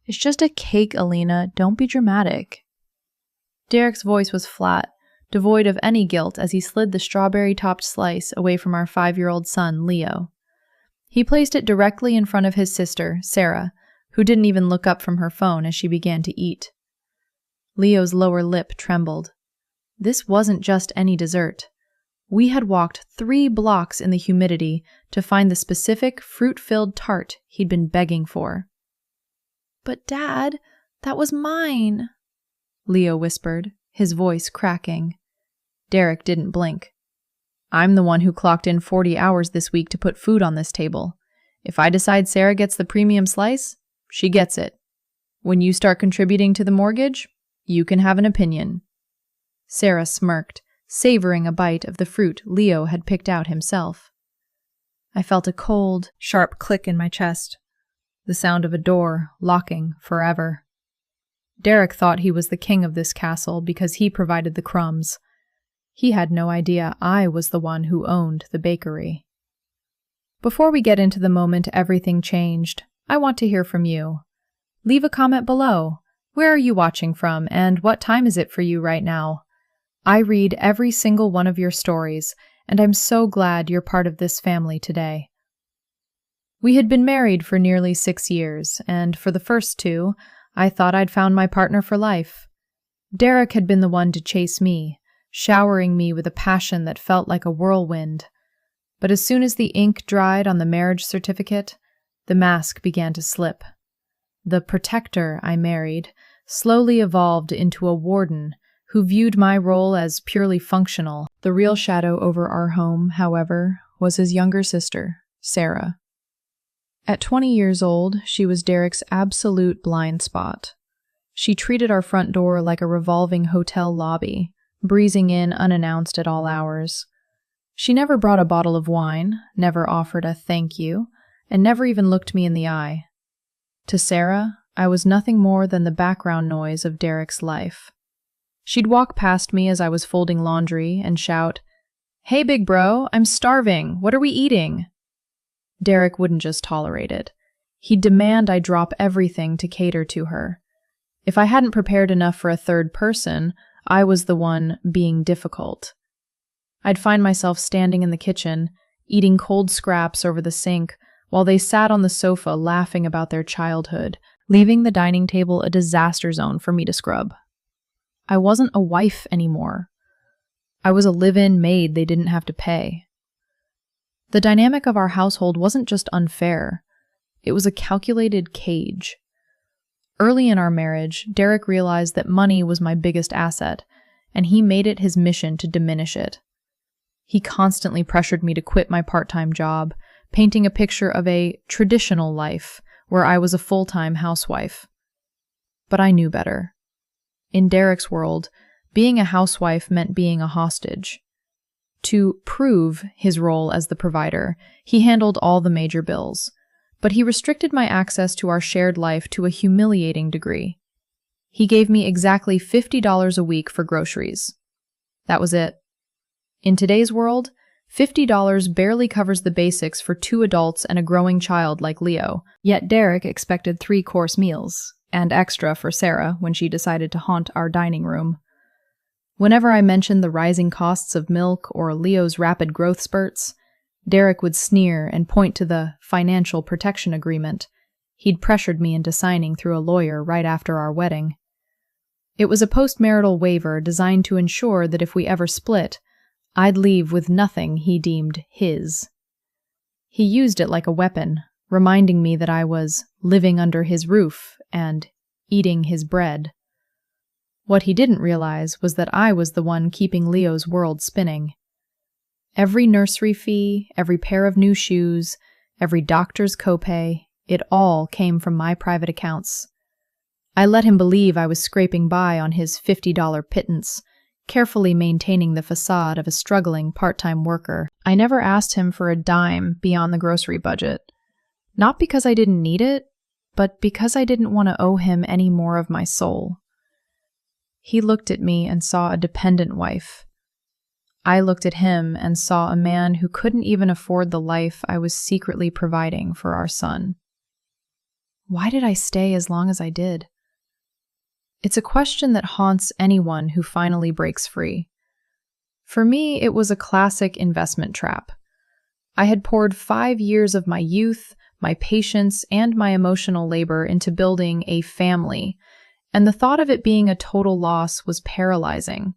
It's just a cake, Alina. Don't be dramatic. Derek's voice was flat, devoid of any guilt as he slid the strawberry-topped slice away from our 5-year-old son, Leo. He placed it directly in front of his sister, Sarah, who didn't even look up from her phone as she began to eat. Leo's lower lip trembled. This wasn't just any dessert. We had walked 3 blocks in the humidity to find the specific fruit-filled tart he'd been begging for. "But Dad, that was mine," Leo whispered, his voice cracking. Derek didn't blink. "I'm the one who clocked in 40 hours this week to put food on this table. If I decide Sarah gets the premium slice, she gets it. When you start contributing to the mortgage, you can have an opinion." Sarah smirked, savoring a bite of the fruit Leo had picked out himself. I felt a cold, sharp click in my chest, the sound of a door locking forever. Derek thought he was the king of this castle because he provided the crumbs. He had no idea I was the one who owned the bakery. Before we get into the moment everything changed, I want to hear from you. Leave a comment below. Where are you watching from, and what time is it for you right now? I read every single one of your stories, and I'm so glad you're part of this family today. We had been married for nearly 6 years, and for the first 2, I thought I'd found my partner for life. Derek had been the one to chase me, showering me with a passion that felt like a whirlwind. But as soon as the ink dried on the marriage certificate, the mask began to slip. The protector I married slowly evolved into a warden who viewed my role as purely functional. The real shadow over our home, however, was his younger sister, Sarah. At 20 years old, she was Derek's absolute blind spot. She treated our front door like a revolving hotel lobby, breezing in unannounced at all hours. She never brought a bottle of wine, never offered a thank you, and never even looked me in the eye. To Sarah, I was nothing more than the background noise of Derek's life. She'd walk past me as I was folding laundry and shout, "Hey, big bro, I'm starving. What are we eating?" Derek wouldn't just tolerate it. He'd demand I drop everything to cater to her. If I hadn't prepared enough for a third person, I was the one being difficult. I'd find myself standing in the kitchen, eating cold scraps over the sink, while they sat on the sofa laughing about their childhood, leaving the dining table a disaster zone for me to scrub. I wasn't a wife anymore. I was a live-in maid they didn't have to pay. The dynamic of our household wasn't just unfair. It was a calculated cage. Early in our marriage, Derek realized that money was my biggest asset, and he made it his mission to diminish it. He constantly pressured me to quit my part-time job, painting a picture of a traditional life where I was a full-time housewife. But I knew better. In Derek's world, being a housewife meant being a hostage. To prove his role as the provider, he handled all the major bills, but he restricted my access to our shared life to a humiliating degree. He gave me exactly $50 a week for groceries. That was it. In today's world, $50 barely covers the basics for 2 adults and a growing child like Leo, yet Derek expected 3-course meals, and extra for Sarah when she decided to haunt our dining room. Whenever I mentioned the rising costs of milk or Leo's rapid growth spurts, Derek would sneer and point to the financial protection agreement he'd pressured me into signing through a lawyer right after our wedding. It was a postmarital waiver designed to ensure that if we ever split, I'd leave with nothing he deemed his. He used it like a weapon, reminding me that I was living under his roof and eating his bread. What he didn't realize was that I was the one keeping Leo's world spinning. Every nursery fee, every pair of new shoes, every doctor's copay, it all came from my private accounts. I let him believe I was scraping by on his $50 pittance, carefully maintaining the facade of a struggling part-time worker. I never asked him for a dime beyond the grocery budget. Not because I didn't need it, but because I didn't want to owe him any more of my soul. He looked at me and saw a dependent wife. I looked at him and saw a man who couldn't even afford the life I was secretly providing for our son. Why did I stay as long as I did? It's a question that haunts anyone who finally breaks free. For me, it was a classic investment trap. I had poured 5 years of my youth, my patience, and my emotional labor into building a family, and the thought of it being a total loss was paralyzing.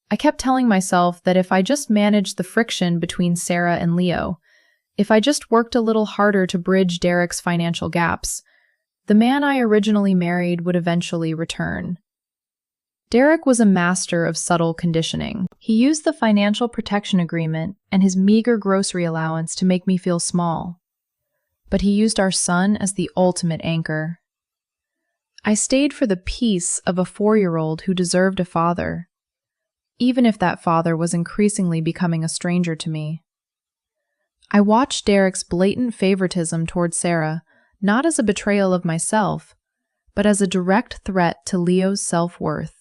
I kept telling myself that if I just managed the friction between Sarah and Leo, if I just worked a little harder to bridge Derek's financial gaps, the man I originally married would eventually return. Derek was a master of subtle conditioning. He used the financial protection agreement and his meager grocery allowance to make me feel small. But he used our son as the ultimate anchor. I stayed for the peace of a 4-year-old who deserved a father, even if that father was increasingly becoming a stranger to me. I watched Derek's blatant favoritism toward Sarah, not as a betrayal of myself, but as a direct threat to Leo's self-worth.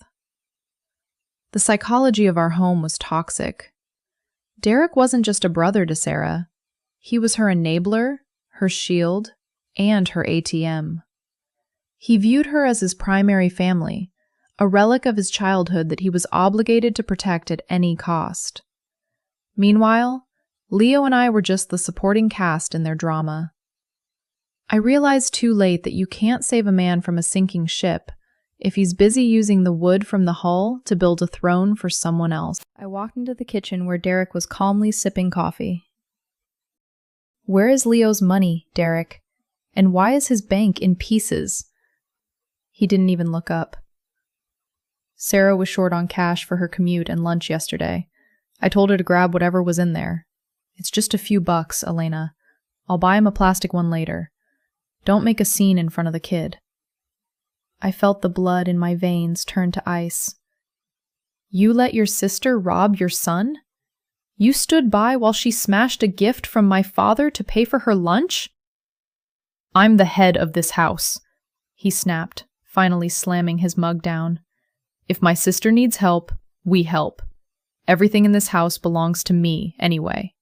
The psychology of our home was toxic. Derek wasn't just a brother to Sarah. He was her enabler, her shield, and her ATM. He viewed her as his primary family, a relic of his childhood that he was obligated to protect at any cost. Meanwhile, Leo and I were just the supporting cast in their drama. I realized too late that you can't save a man from a sinking ship if he's busy using the wood from the hull to build a throne for someone else. I walked into the kitchen where Derek was calmly sipping coffee. Where is Leo's money, Derek? And why is his bank in pieces? He didn't even look up. Sarah was short on cash for her commute and lunch yesterday. I told her to grab whatever was in there. It's just a few bucks, Elena. I'll buy him a plastic one later. Don't make a scene in front of the kid. I felt the blood in my veins turn to ice. You let your sister rob your son? You stood by while she smashed a gift from my father to pay for her lunch? I'm the head of this house, he snapped, finally slamming his mug down. If my sister needs help, we help. Everything in this house belongs to me, anyway.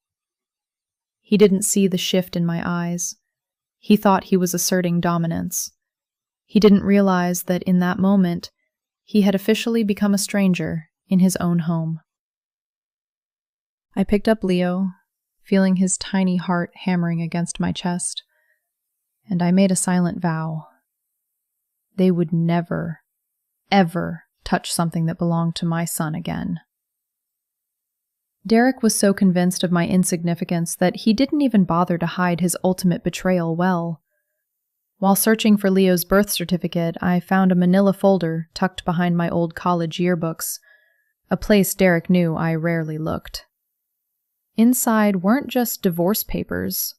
He didn't see the shift in my eyes. He thought he was asserting dominance. He didn't realize that in that moment, he had officially become a stranger in his own home. I picked up Leo, feeling his tiny heart hammering against my chest, and I made a silent vow. They would never, ever touch something that belonged to my son again. Derek was so convinced of my insignificance that he didn't even bother to hide his ultimate betrayal well. While searching for Leo's birth certificate, I found a manila folder tucked behind my old college yearbooks, a place Derek knew I rarely looked. Inside weren't just divorce papers.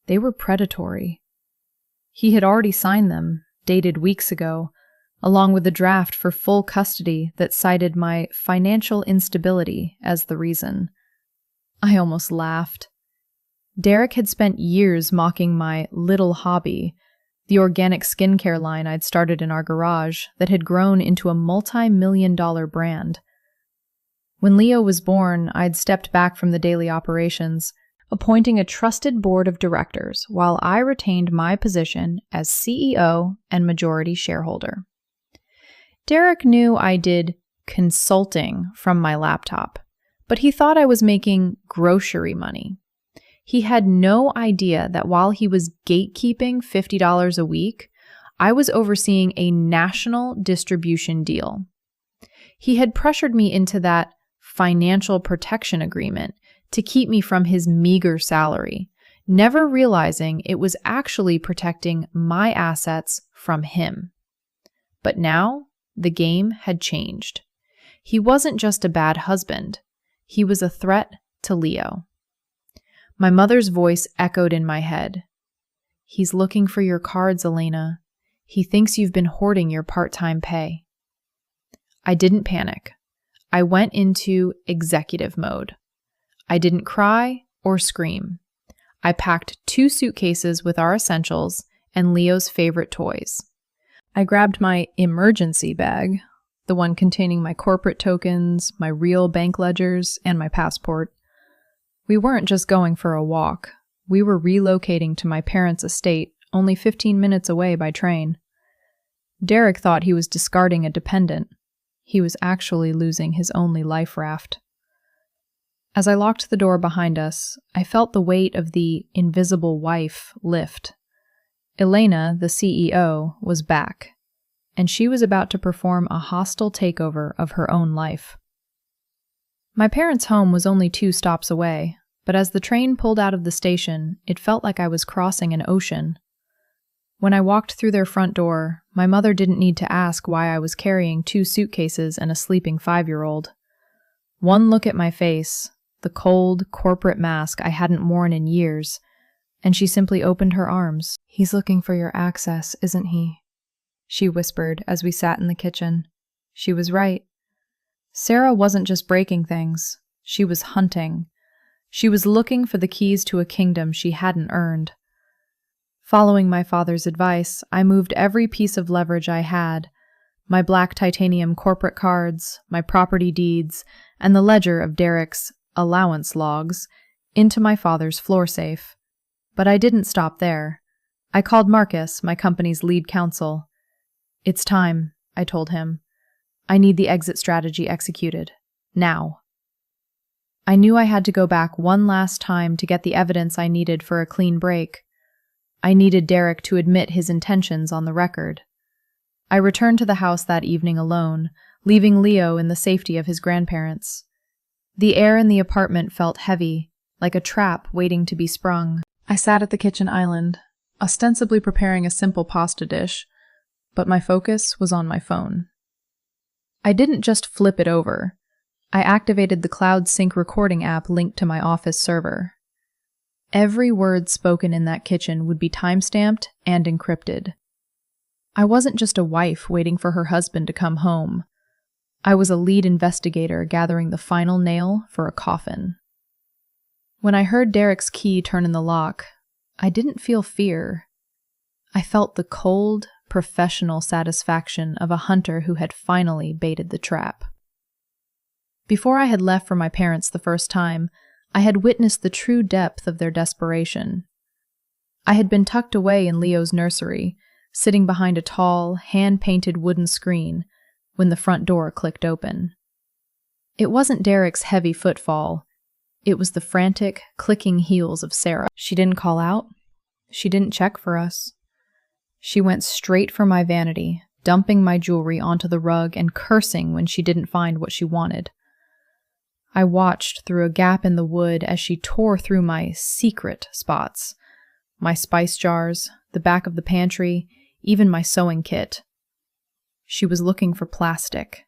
They were predatory. He had already signed them, dated weeks ago, along with a draft for full custody that cited my financial instability as the reason. I almost laughed. Derek had spent years mocking my little hobby, the organic skincare line I'd started in our garage that had grown into a multi-million-dollar brand. When Leo was born, I'd stepped back from the daily operations, appointing a trusted board of directors while I retained my position as CEO and majority shareholder. Derek knew I did consulting from my laptop, but he thought I was making grocery money. He had no idea that while he was gatekeeping $50 a week, I was overseeing a national distribution deal. He had pressured me into that financial protection agreement to keep me from his meager salary, never realizing it was actually protecting my assets from him. But now, the game had changed. He wasn't just a bad husband. He was a threat to Leo. My mother's voice echoed in my head. He's looking for your cards, Elena. He thinks you've been hoarding your part-time pay. I didn't panic. I went into executive mode. I didn't cry or scream. I packed 2 suitcases with our essentials and Leo's favorite toys. I grabbed my emergency bag, the one containing my corporate tokens, my real bank ledgers, and my passport. We weren't just going for a walk. We were relocating to my parents' estate only 15 minutes away by train. Derek thought he was discarding a dependent. He was actually losing his only life raft. As I locked the door behind us, I felt the weight of the invisible wife lift. Elena, the CEO, was back, and she was about to perform a hostile takeover of her own life. My parents' home was only 2 stops away, but as the train pulled out of the station, it felt like I was crossing an ocean. When I walked through their front door, my mother didn't need to ask why I was carrying 2 suitcases and a sleeping 5-year-old. One look at my face, the cold, corporate mask I hadn't worn in years, and she simply opened her arms. "He's looking for your access, isn't he?" she whispered as we sat in the kitchen. She was right. Sarah wasn't just breaking things. She was hunting. She was looking for the keys to a kingdom she hadn't earned. Following my father's advice, I moved every piece of leverage I had, my black titanium corporate cards, my property deeds, and the ledger of Derek's allowance logs, into my father's floor safe. But I didn't stop there. I called Marcus, my company's lead counsel. "It's time," I told him. "I need the exit strategy executed. Now." I knew I had to go back one last time to get the evidence I needed for a clean break. I needed Derek to admit his intentions on the record. I returned to the house that evening alone, leaving Leo in the safety of his grandparents. The air in the apartment felt heavy, like a trap waiting to be sprung. I sat at the kitchen island, ostensibly preparing a simple pasta dish, but my focus was on my phone. I didn't just flip it over. I activated the Cloud Sync recording app linked to my office server. Every word spoken in that kitchen would be time-stamped and encrypted. I wasn't just a wife waiting for her husband to come home. I was a lead investigator gathering the final nail for a coffin. When I heard Derek's key turn in the lock, I didn't feel fear. I felt the cold, professional satisfaction of a hunter who had finally baited the trap. Before I had left for my parents the first time, I had witnessed the true depth of their desperation. I had been tucked away in Leo's nursery, sitting behind a tall, hand-painted wooden screen, when the front door clicked open. It wasn't Derek's heavy footfall. It was the frantic, clicking heels of Sarah. She didn't call out. She didn't check for us. She went straight for my vanity, dumping my jewelry onto the rug and cursing when she didn't find what she wanted. I watched through a gap in the wood as she tore through my secret spots, my spice jars, the back of the pantry, even my sewing kit. She was looking for plastic.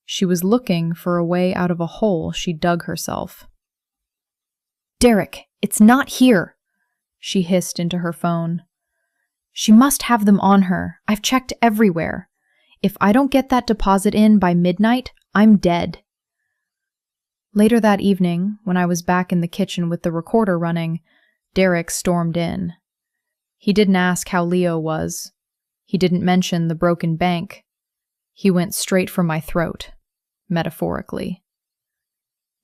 She was looking for a way out of a hole she dug herself. "Derek, it's not here," she hissed into her phone. "She must have them on her. I've checked everywhere. If I don't get that deposit in by midnight, I'm dead." Later that evening, when I was back in the kitchen with the recorder running, Derek stormed in. He didn't ask how Leo was. He didn't mention the broken bank. He went straight for my throat, metaphorically.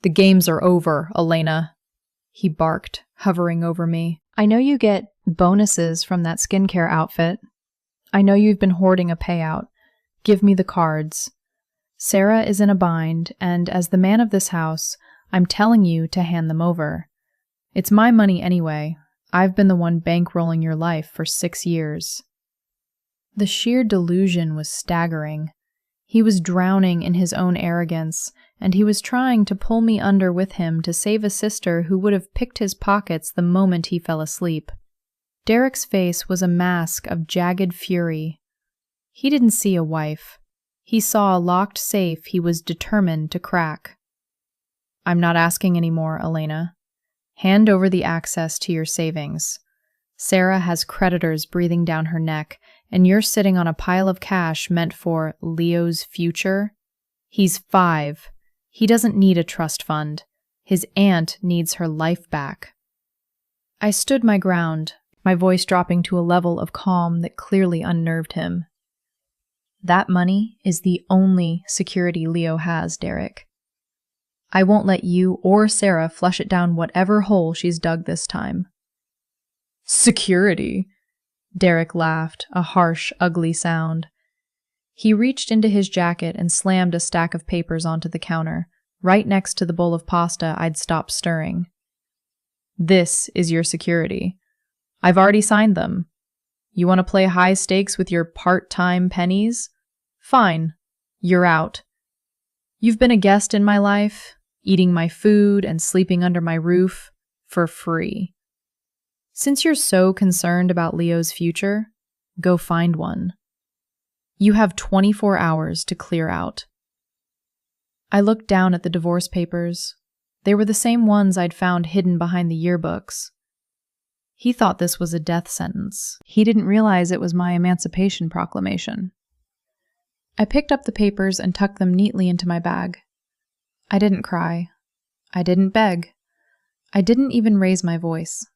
"The games are over, Elena," he barked, hovering over me. "I know you get bonuses from that skincare outfit. I know you've been hoarding a payout. Give me the cards. Sarah is in a bind, and as the man of this house, I'm telling you to hand them over. It's my money anyway. I've been the one bankrolling your life for 6 years." The sheer delusion was staggering. He was drowning in his own arrogance, and he was trying to pull me under with him to save a sister who would have picked his pockets the moment he fell asleep. Derek's face was a mask of jagged fury. He didn't see a wife. He saw a locked safe he was determined to crack. "I'm not asking any more, Elena. Hand over the access to your savings. Sarah has creditors breathing down her neck, and you're sitting on a pile of cash meant for Leo's future. He's 5. He doesn't need a trust fund. His aunt needs her life back." I stood my ground, my voice dropping to a level of calm that clearly unnerved him. "That money is the only security Leo has, Derek. I won't let you or Sarah flush it down whatever hole she's dug this time." "Security?" Derek laughed, a harsh, ugly sound. He reached into his jacket and slammed a stack of papers onto the counter, right next to the bowl of pasta I'd stopped stirring. This is your security. I've already signed them. You want to play high stakes with your part-time pennies? Fine. You're out. You've been a guest in my life, eating my food and sleeping under my roof, for free. Since you're so concerned about Leo's future, go find one. You have 24 hours to clear out. I looked down at the divorce papers. They were the same ones I'd found hidden behind the yearbooks. He thought this was a death sentence. He didn't realize it was my emancipation proclamation. I picked up the papers and tucked them neatly into my bag. I didn't cry. I didn't beg. I didn't even raise my voice.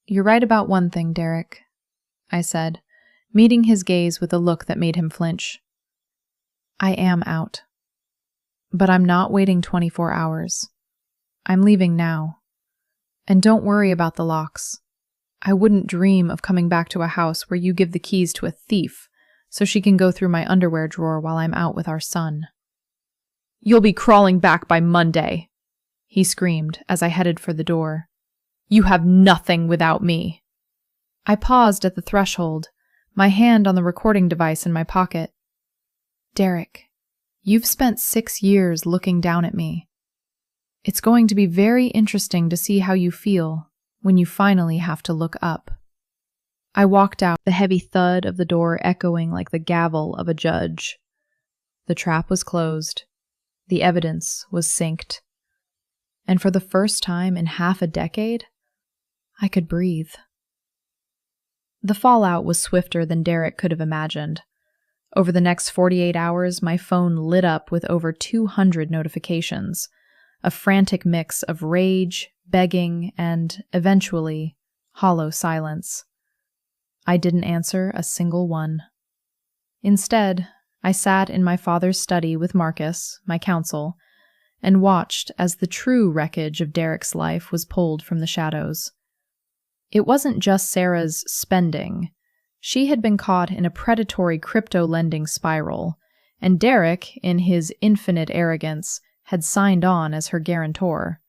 You're right about one thing, Derek, I said, meeting his gaze with a look that made him flinch. I am out. But I'm not waiting 24 hours. I'm leaving now. And don't worry about the locks. I wouldn't dream of coming back to a house where you give the keys to a thief so she can go through my underwear drawer while I'm out with our son. You'll be crawling back by Monday, he screamed as I headed for the door. You have nothing without me. I paused at the threshold, my hand on the recording device in my pocket. Derek, you've spent 6 years looking down at me. It's going to be very interesting to see how you feel when you finally have to look up. I walked out, the heavy thud of the door echoing like the gavel of a judge. The trap was closed. The evidence was synced. And for the first time in half a decade, I could breathe. The fallout was swifter than Derek could have imagined. Over the next 48 hours, my phone lit up with over 200 notifications, a frantic mix of rage, begging, and, eventually, hollow silence. I didn't answer a single one. Instead, I sat in my father's study with Marcus, my counsel, and watched as the true wreckage of Derek's life was pulled from the shadows. It wasn't just Sarah's spending. She had been caught in a predatory crypto-lending spiral, and Derek, in his infinite arrogance, had signed on as her guarantor.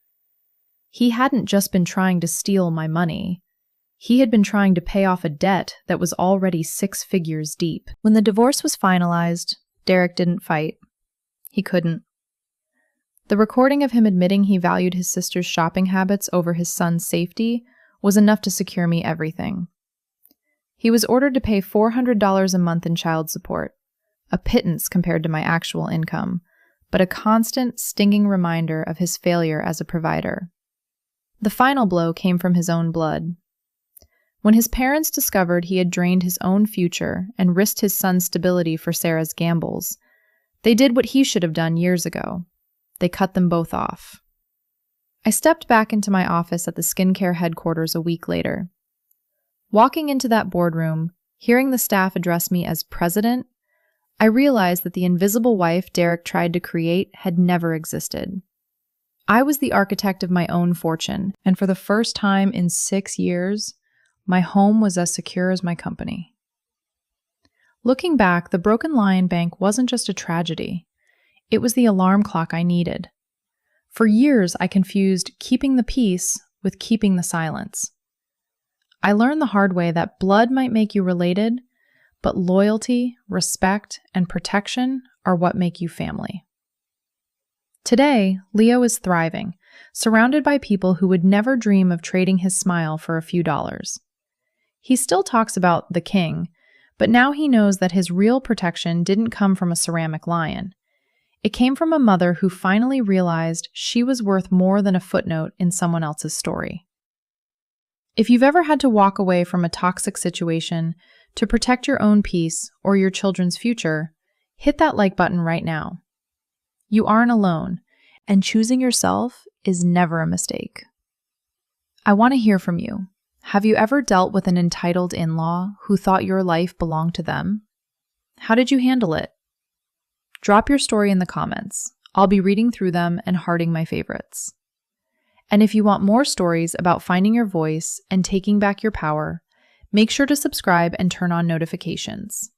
He hadn't just been trying to steal my money. He had been trying to pay off a debt that was already 6 figures deep. When the divorce was finalized, Derek didn't fight. He couldn't. The recording of him admitting he valued his sister's shopping habits over his son's safety was enough to secure me everything. He was ordered to pay $400 a month in child support, a pittance compared to my actual income, but a constant, stinging reminder of his failure as a provider. The final blow came from his own blood. When his parents discovered he had drained his own future and risked his son's stability for Sarah's gambles, they did what he should have done years ago. They cut them both off. I stepped back into my office at the skincare headquarters a week later. Walking into that boardroom, hearing the staff address me as president, I realized that the invisible wife Derek tried to create had never existed. I was the architect of my own fortune, and for the first time in 6 years, my home was as secure as my company. Looking back, the Broken Lion Bank wasn't just a tragedy. It was the alarm clock I needed. For years, I confused keeping the peace with keeping the silence. I learned the hard way that blood might make you related, but loyalty, respect, and protection are what make you family. Today, Leo is thriving, surrounded by people who would never dream of trading his smile for a few dollars. He still talks about the king, but now he knows that his real protection didn't come from a ceramic lion. It came from a mother who finally realized she was worth more than a footnote in someone else's story. If you've ever had to walk away from a toxic situation to protect your own peace or your children's future, hit that like button right now. You aren't alone, and choosing yourself is never a mistake. I want to hear from you. Have you ever dealt with an entitled in-law who thought your life belonged to them? How did you handle it? Drop your story in the comments. I'll be reading through them and hearting my favorites. And if you want more stories about finding your voice and taking back your power, Make sure to subscribe and turn on notifications.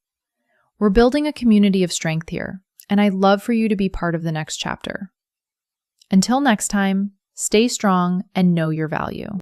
We're building a community of strength here, and I'd love for you to be part of the next chapter. Until next time, stay strong and know your value.